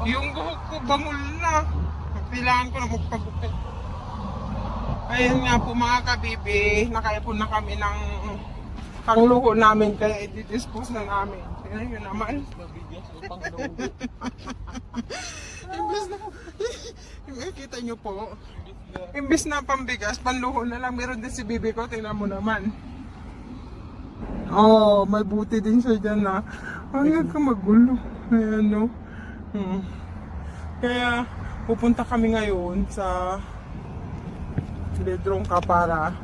Yung buhok ko bangol na. Kailangan ko na magpagupit. Ayan nga po mga kabibi, nakaipon na kami ng pangluho namin kaya i-dispose na namin. Tingnan nyo naman. Imbes na, kita nyo po, imbes na pambigas, panluho na lang. Meron din si bibi ko, tingnan mo naman. Oh, may buti din siya dyan na. Huwag ka magulo. Ayan no. Kaya pupunta kami ngayon sa Ledrongka para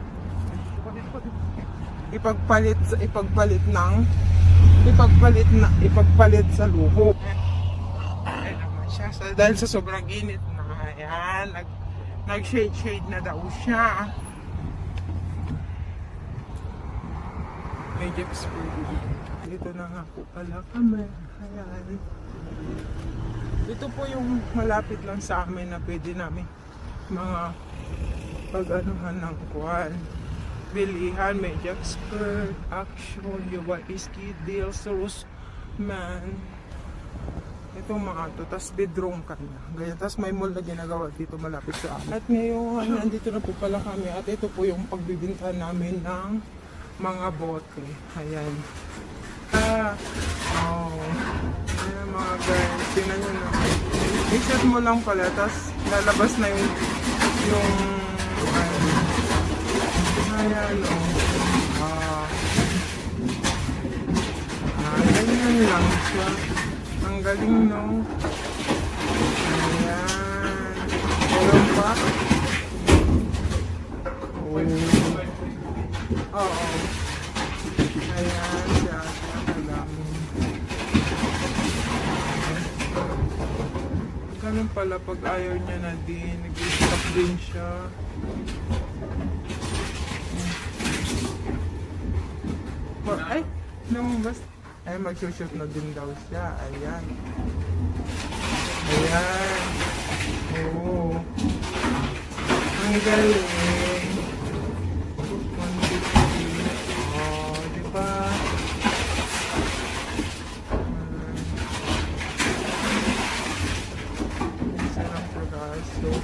ipagpalit sa luho. Ay naman siya dahil sa sobrang init na. Ayan, nag-shade na daw siya. Medyo dito na nga po pala kami. Ayan. Ito po yung malapit lang sa amin na pwede namin mga pag-anuhan ng kuwan. Bilihan, may Jackspert, Action, Yuwaiski, Deals, Roseman. Itong mga to, tas bedroom ka na. Ganyan, tas may mall na ginagawa dito malapit sa amin. At ngayon, nandito na po pala kami at ito po yung pagbibinta namin ng mga bote. Ayan. Ayan mga guys, tingnan nyo na. I-set mo lang pala, tas lalabas na yung ayan ganyan lang siya. Ang galing no. Ayan. Meron pa? Oo. Ayan siya. Ganun pala pag ayaw niya na din. Nag-stop din siya. Ay, lumabas. Ay, mag-shoot na din daw siya. Ayan. Ayan. Oo. Ang galing. 150. Oh, diba? Isa lang pagaso.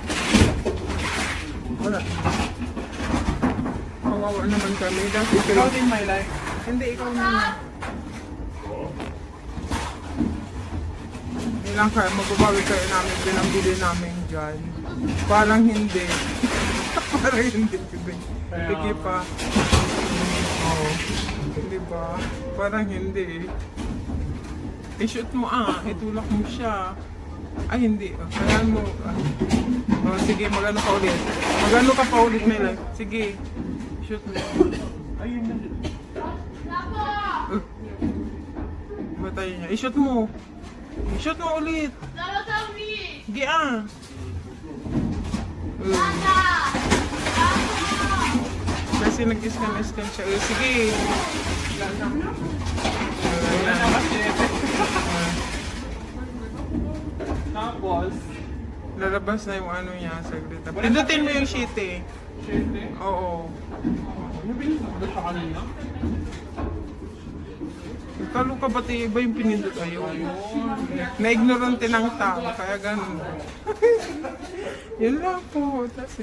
Wala. Kawawa naman kami. Ikaw din my life. Hindi, ikaw na. Ilang kaya magbabawi kayo namin din ang bili namin dyan. Parang hindi. Parang hindi. Sige pa. Oo. Hindi ba? Parang hindi. I-shoot mo itulak mo siya. Ay hindi. Kayaan mo. Sige, magano ka ulit. Magano ka pa ulit, Mela. Sige. Shoot mo. Ayun na. Batay niya. I-shoot mo. I-shoot mo ulit. Sige Kasi nag-scan siya. Sige. Tapos lalabas na yung ano niya. Saglit. Pindutin mo yung sheet eh. Sheet eh? Oo. Nabilis na ba siya kanina? Kalo ka ba tayo iba yung pinindot? Ayun. Na-ignorante ng tao, kaya ganun. Yun lang po. Tas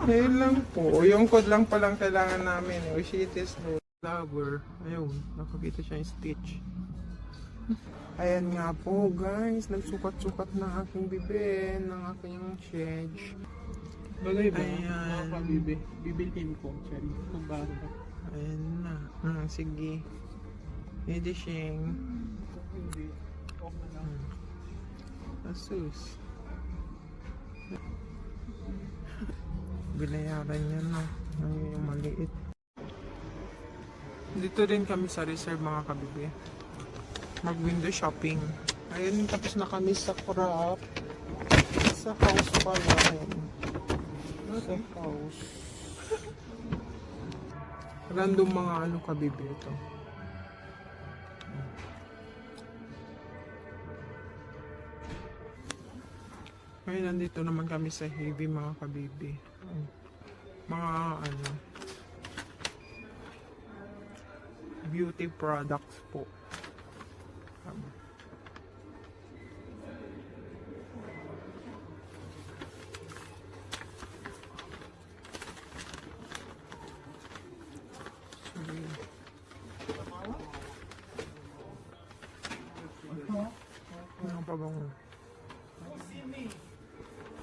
yun lang po. Yung code lang palang kailangan namin. Yung sheet is flower. Ayun. Nakakita siya yung stitch. Ayan nga po guys. Nagsukat-sukat na aking bibig. Ng aking shedge. Bagay ba? Ayan. Bibilhin ko. Cherry. Kumbara. Ayan na. Sige. Edishing. Hindi. Okay na lang. Asus. Binayaran niya na. Ayun yung maliit. Dito din kami sa reserve mga kabibi. Mag-window shopping. Ayun, tapos na kami sa crop. Sa house pa lang. Sa house. Random mga ano kabibi ito. Ngayon nandito naman kami sa heavy mga kabibi. Mga ano beauty products po. pabango.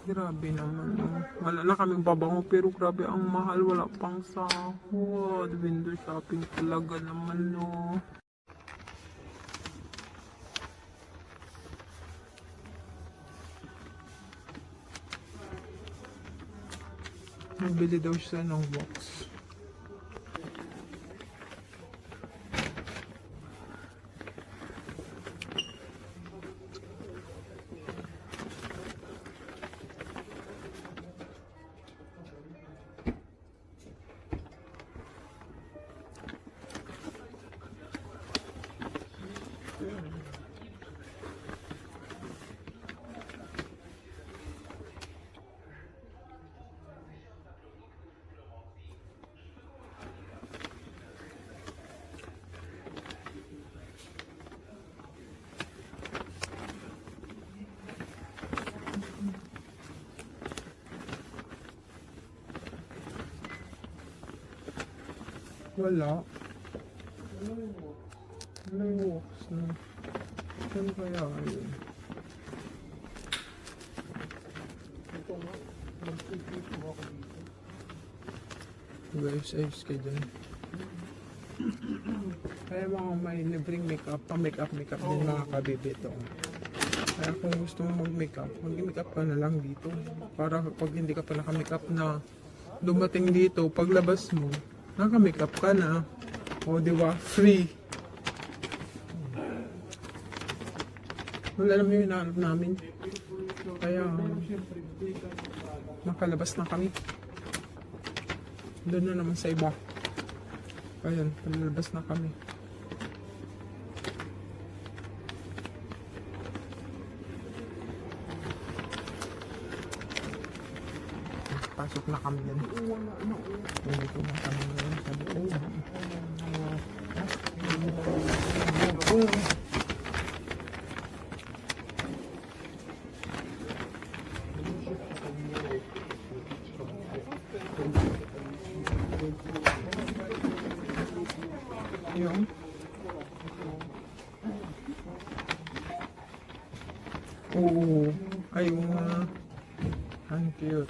Grabe naman. Oh. Wala na kaming pabango pero grabe ang mahal. Wala pang sahod. Window shopping talaga naman no. Nabili daw siya ng box. Wala. May walks na. Saan kaya yun? Ito nga. Mag-tweet mo ako dito. Guys, ayos kayo dyan. Kaya mga may libreng makeup, pa-makeup din mga kabibi ito. Kaya kung gusto mo mag-makeup, mag-makeup ka na lang dito. Para pag hindi ka pa naka-makeup na dumating dito, paglabas mo, naka-makeup ka na. O diba? Free. Wala naman yung hinahanap namin. Kaya makalabas na kami. Doon na naman sa iba. Ayan, palabas na kami. Pasok na kami yan. Dito na kami ngayon sa loob. Yung oo, ayun nga. Ang cute.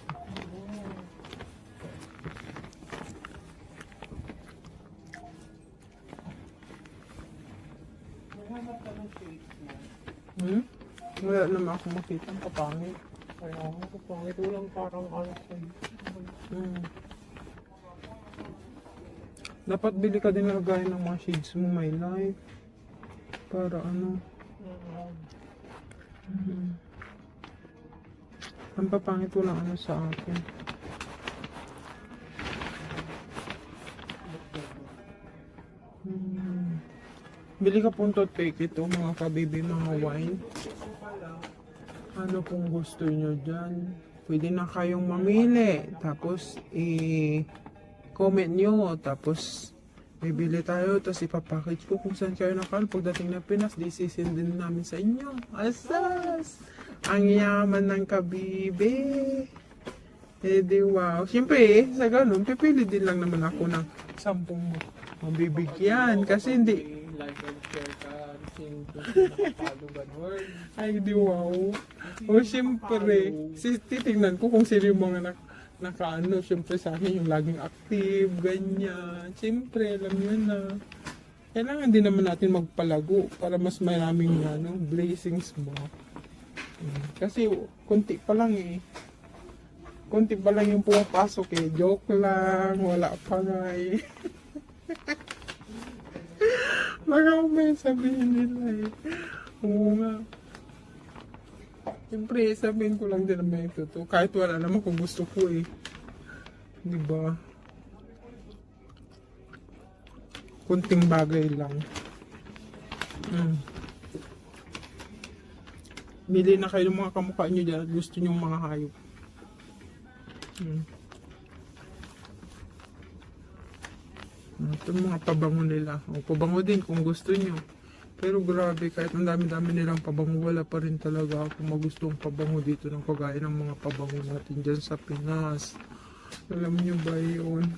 Wala naman ako makita ang kapangit. Kaya ako kapangit. Walang parang ano sa'yo. Dapat bili ka din lagay ng mga shades mo, my life. Para ano. Ang papangit walang ano sa akin. Bili ka pong toothpick ito, mga kabibi, mga wine. Ano pong gusto nyo dyan? Pwede na kayong mamili. Tapos, comment nyo. Tapos, bibili tayo. Tapos, ipapackage ko kung saan kayo nakal. Pagdating na Pinas, disisend din namin sa inyo. Asas! Ang yaman ng kabibi. Eh di wow. Siyempre, sa ganun, pipili din lang naman ako ng 10 mabibigyan. Kasi hindi. Like and share ka. Nakapalo ganun. Ay, di wow. O siyempre, titignan ko kung sino yung mga nakaano. Siyempre sa akin yung laging active, ganyan. Siyempre, alam nyo na. Kailangan din naman natin magpalago para mas maraming blessings mo. Kasi konti pa lang eh. Konti pa lang yung pumapasok eh. Joke lang, wala pa nga eh. Baka may sabihin nila eh. Oo nga. Siyempre, sabihin ko lang din naman yung totoo. Kahit wala naman kung gusto ko eh. Diba? Kunting bagay lang. Bili na kayo ng mga kamukha nyo dyan at gusto nyo mga hayop. Ito mga pabango nila. O, pabango din kung gusto nyo. Pero grabe, kahit ang dami-dami nilang pabango, wala pa rin talaga ako magustong pabango dito ng kagaya ng mga pabango natin dyan sa Pinas. Alam nyo ba yun?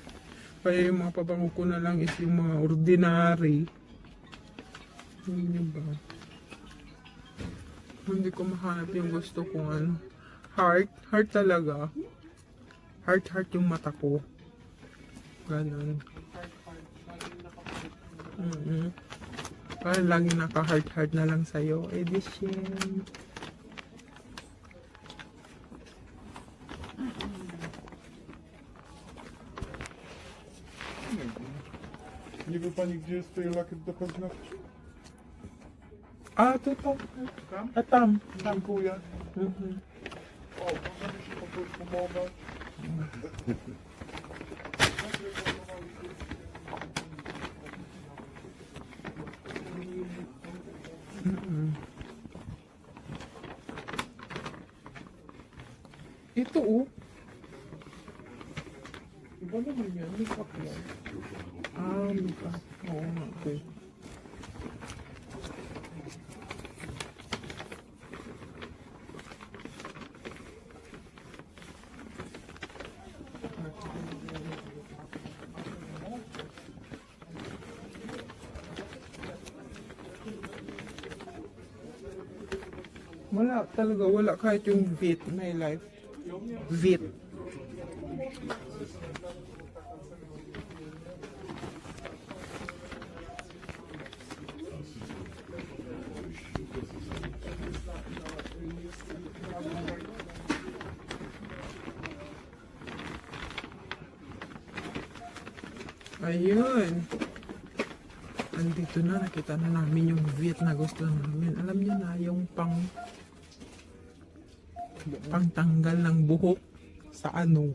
Kaya yung mga pabango ko na lang is yung mga ordinary. Alam nyo ba? Hindi ko mahanap yung gusto kong ano. Heart. Heart talaga. Heart yung mata ko. Ganon. Parang laging naka-heart na lang sa'yo. Edition. Niby pani gdzie jest tutaj lakier do paznokci? A, to. Tam? A tam. Dziękuję. Mhm. O, możemy się popomować. Ito oh. Iba naman yan. Makeup yan. Ah, makeup. Oo nga. Okay. Wala talaga, wala kahit yung VIT, my life. VIT. Ayun. Andito na, nakita na namin yung VIT na gusto namin. Alam niyo na, yung pangtanggal ng buhok sa ano.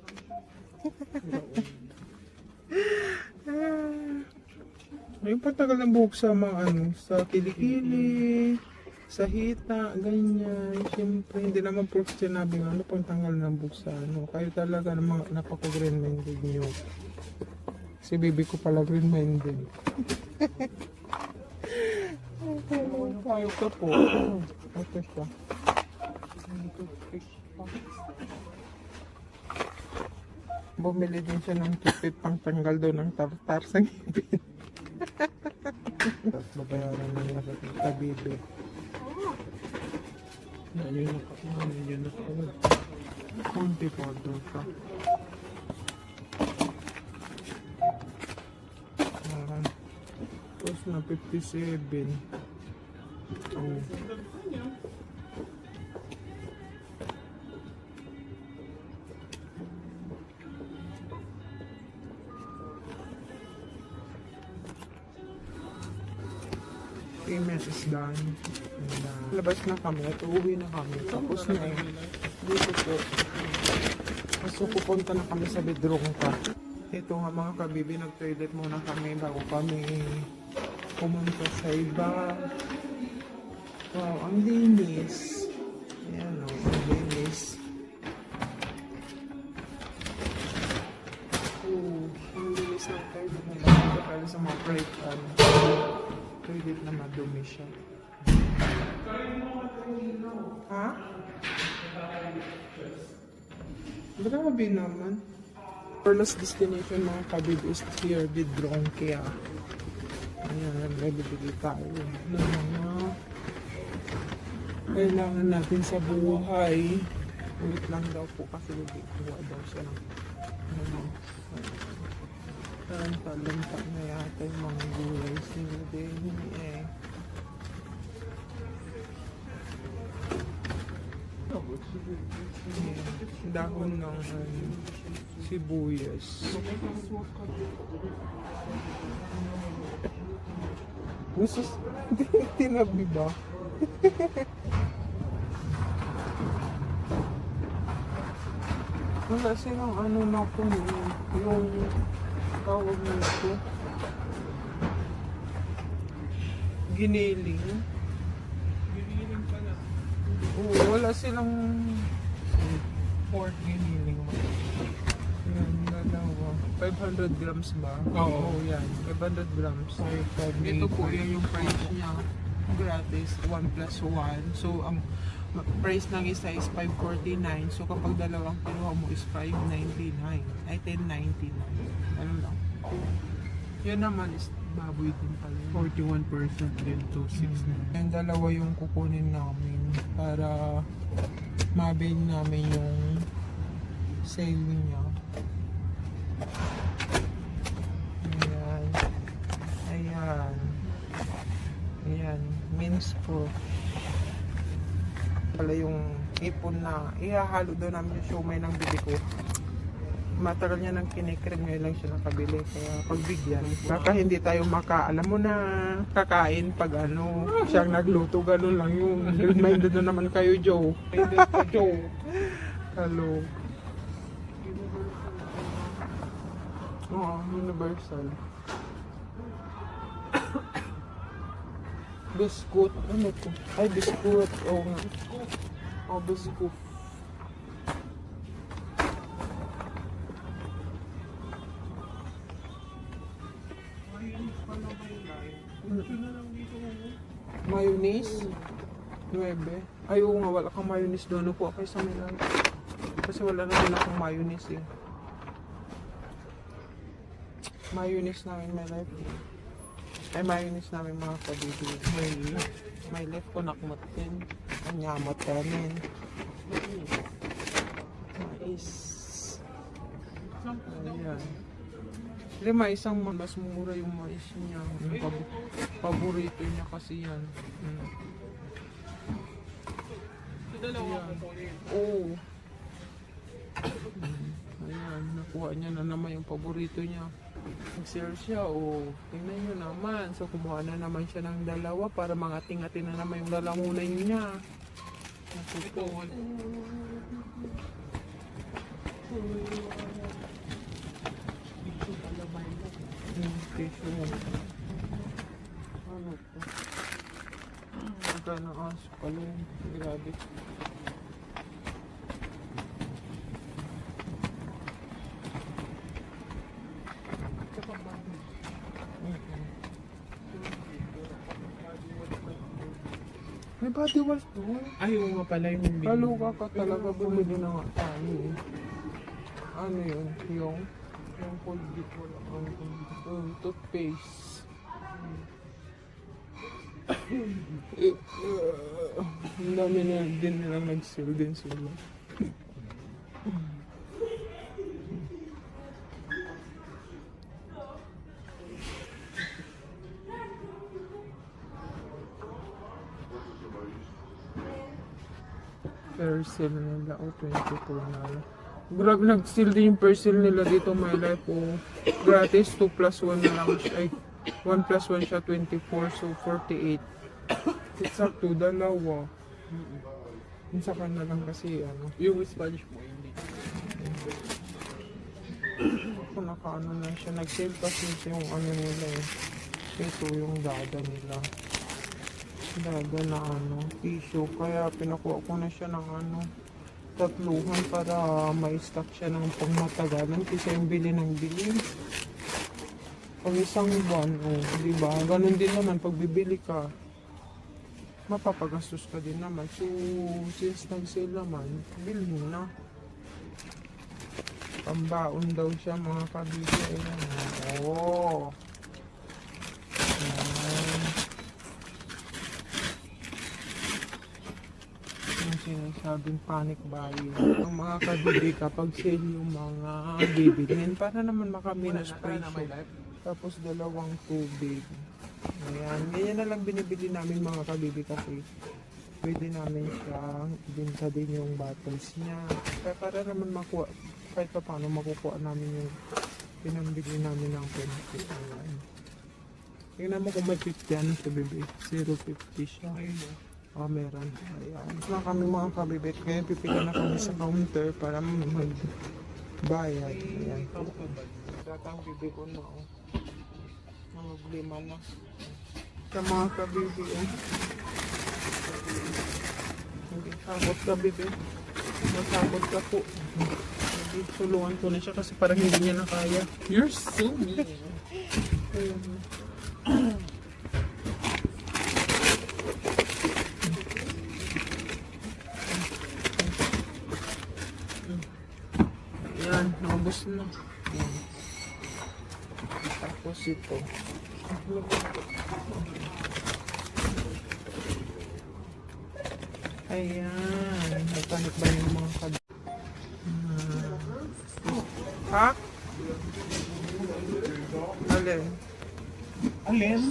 Yung pangtanggal ng buhok sa mga ano, sa kilikili, sa hita, ganyan. Siyempre, hindi naman po sinabi nga, ano pangtanggal ng buhok sa ano. Kayo talaga namang napaka-green-minded nyo. Si baby ko pala green-minded. Tayo ka po. Ito siya. Bumili din siya ng toothpick pang tanggal daw ng tartar sa ngipin. Tapos mabayaran na niya sa baby. Yun na. Kunti po doon ka. Tapos na 57. Oh. Payment is done. And, labas na kami at uuwi na kami. Tapos na eh. Dito po. So pupunta na kami sa bedroom ka. Ito nga mga kabibi, nag-toilet muna kami bago kami pumunta sa iba. Wow, ang linis. Ayan o, ang linis. Oh, ang linis ng toilet na lang. Kaya sa mga private toilet na madumi siya. Ha? Grabe naman. Our last destination mga kabib is here with Bronquia. Ayan, nagbibigay tayo ng mga kailangan natin sa buhay. Wait lang daw po kasi bibigyan daw siya ng talanta na yata yung mga gulay sila din eh. Dahon ng sibuyas. Gusto tinabi ba? Wala silang ano na po yung tawag nito. Giniling. Giniling pala. Oo, wala silang pork giniling. Yan, dalawa. 500 grams ba? Oo. Yan. 500 grams. Ito po, yan yung price niya. Gratis. 1 plus 1. So, ang price ng isa is 549. So, kapag dalawang kinuha mo is 599. Ay, 1099. Ano lang. Yan naman is baboy din pala. 41% din to 6. Yung dalawa yung kukunin namin para para mabil namin yung sale niya. Ayan. Ayan. Ayan. Means po. Pala yung ipon na ihahalo daw namin yung siomay ng bibi ko. Matagal niya ng kinikrim, ngayon lang siya nakabili. Kaya pagbigyan, baka hindi tayo alam mo na, kakain pag ano, siyang nagluto, ganun lang yun. Minded na naman kayo, Joe. Minded ka, Joe. Hello. Oo, universal. Biskut. Ano to? Ay, biskut. Oo nga. Oh, biskut. Mayonnaise? 9. Ay, oo nga, wala kang mayonnaise doon. Upo ako sa Milan. Kasi wala naman akong mayonnaise eh. Mayonnaise namin may life. Ay, mayonnaise namin mga kabibi. May life ko nakmatin. Ang nyamot namin. Mais. Ayan. Lima, isang mas mura yung mais niya. Yung paborito niya kasi yan. Oo. Ayan, nakuha niya na naman yung paborito niya. Nag-share siya, tingnan nyo naman. So, kumuha na naman siya ng dalawa para mangating-ating na naman yung lalamunan niya. Nakupon. Tissue. Ano to? Magkano aso pala yun. Grabe. May body wash doon. Ay, oo nga pala yung bumili. Kaluka ka talaga, bumili na nga tayo eh. Ano yun? Yung Colgate, wala kang Colgate. Toothpaste. Ang dami na din nilang nag-sale din sila. Persil nila, 24 na lang. Grabe, nag-sale din yung persil nila dito, my life, gratis, 2 plus 1 na lang siya, ay, 1 plus 1 siya, 24, so 48. Exacto, dalawa. Isa ka na lang kasi, ano. Yung Spanish mo, hindi. Ako naka-ano na siya, nag-sale kasi yung ano nila eh. Ito yung dada nila. Dada na ano, tissue. Kaya pinakuha ko na siya ng ano, 3 para ma-stock siya ng pangmatagalan kasi yung bili ng bili. Pag isang buwan, diba? Ganun din naman, pag bibili ka, mapapagastos ka din naman. So, since nag-sale naman, bilhin na. Pambaon daw siya mga kabili. Ayan. Oo. Ayan. Yung sinasabing panic buying. Ang mga kabili kapag sale yung mga bibilhin para naman makaminus presyo. Tapos 2 tubig. Ayan. Ganyan na lang binibili namin mga kabibi kasi pwede namin siyang ibenta din yung bottles niya. Kaya para naman makuha, kahit pa paano makukuha namin yung pinambili namin ng 20. Ayan. Tingnan mo kung may 50 ano sa bibi. 0.50 siya. Oh, meron. Ayan. Ito na kami mga kabibi. Kaya pipila na kami sa counter para magbayad. Ayan. Datang bibi ko na Mga 5 na. Sa mga kabibi Hindi sabot ka bibi. Masabot ka po. Suluhan ko na siya kasi parang hindi niya na kaya. You're so mean. Yan, naubos na. Yan. Tapos ito. Ayan. Nagpanik ba yung mga kad... Ha? Alin? Alin?